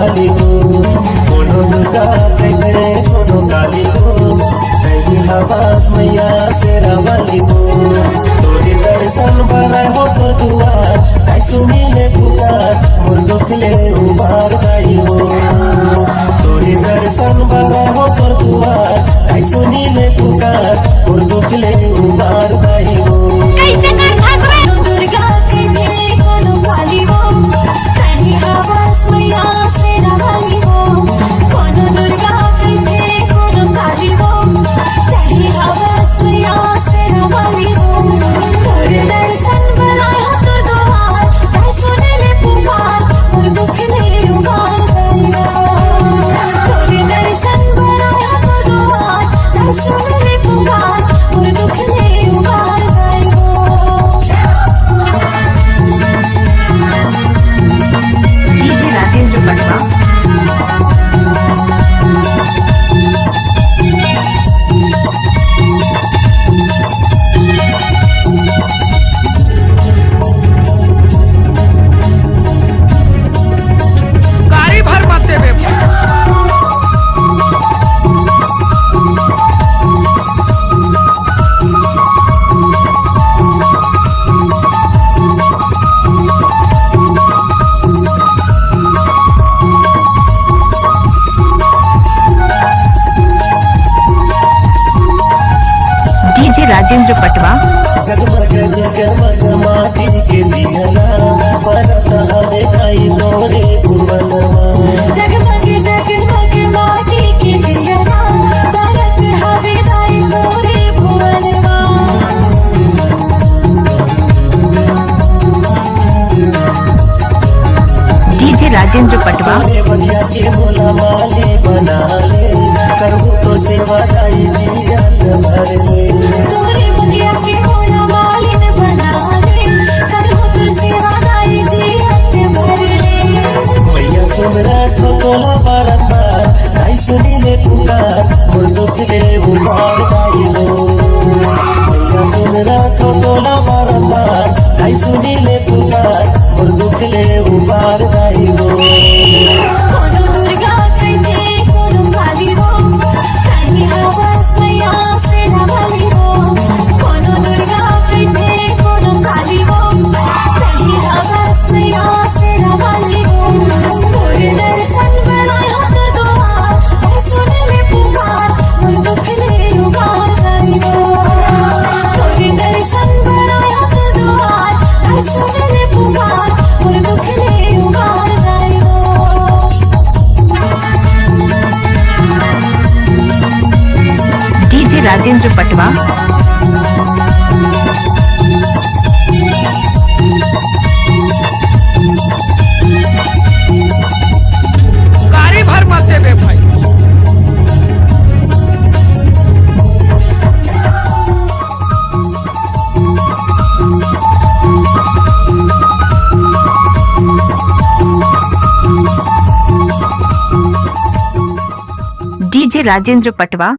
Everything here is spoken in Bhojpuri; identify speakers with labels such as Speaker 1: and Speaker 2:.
Speaker 1: वाली हो कोनो दुर्गा कहते कोनो काली हो कहीं हवास मैया शेरा वाली हो तोरी दर्शन बनाए हो तो दुआर आई सुनी ले पुकार मोर दुख ले उबार दाई हो तोरी दर्शन बनाए हो तो दुआर आई सुनी ले पुकार मोर दुख ले उबार दाई हो
Speaker 2: कैसे कर फसवे दुर्गा कहते कोनो काली हो कहीं हवास मैया शेरा वाली हो कोनो दुर्गा कहते कोनो काली हो कहीं हवास मैया शेरा वाली हो तोरे दर्शन बनाए हो तो दुआर आई सुने ले पुकार और दुख ले उबार दरिया तोरे दर्शन बनाए हो तो दुआर आई सुने ले पुकार और दुख ले उबार दरिया
Speaker 3: डीजे राजेंद्र पटवा।
Speaker 4: गाड़ी भर मत देवे
Speaker 3: डीजे राजेंद्र पटवा।
Speaker 1: जगमग जगमग माटी के दियला बरत हवे खाई तोरे भुवनवा
Speaker 2: जगमग जगमग माटी के दियरा बरत हवे दाई तोरे भुवनवा
Speaker 3: डीजे राजेंद्र पटवा।
Speaker 1: तोरे बनिया के मोला माली बना ले करबू तो सेवा दाई जियत भर ले
Speaker 2: तोरे बगिया के मोला मालिन बना ले करहु तुर सेवा दाई जी हत्ते भर ले
Speaker 1: मैया सुमरा तो तोला बारंबार दाई सुनी ले पुकार मोर दुख ले उबार दाई हो मैया सुमरा तो तोला बारंबार दाई सुनी ले पुकार मोर दुख ले उबार दाई हो
Speaker 2: कोनो दुर्गा कहते कोनो काली हो कहीं हवास मैया शेरा वाली हो कोनो दुर्गा कहते कोनो काली हो कहीं हवास मैया शेरा वाली हो तोरे दर्शन बनाए हो तो दुआर आई सुन ले पुकार मोर दुख ले उबार दई हो तोरे दर्शन बनाए हो तो दुआर आई सुन ले पुकार मोर दुख ले उबार दई हो
Speaker 3: डीजे राजेंद्र पटवा।
Speaker 4: गाड़ी भर मत देवे भाई
Speaker 3: डीजे राजेंद्र पटवा।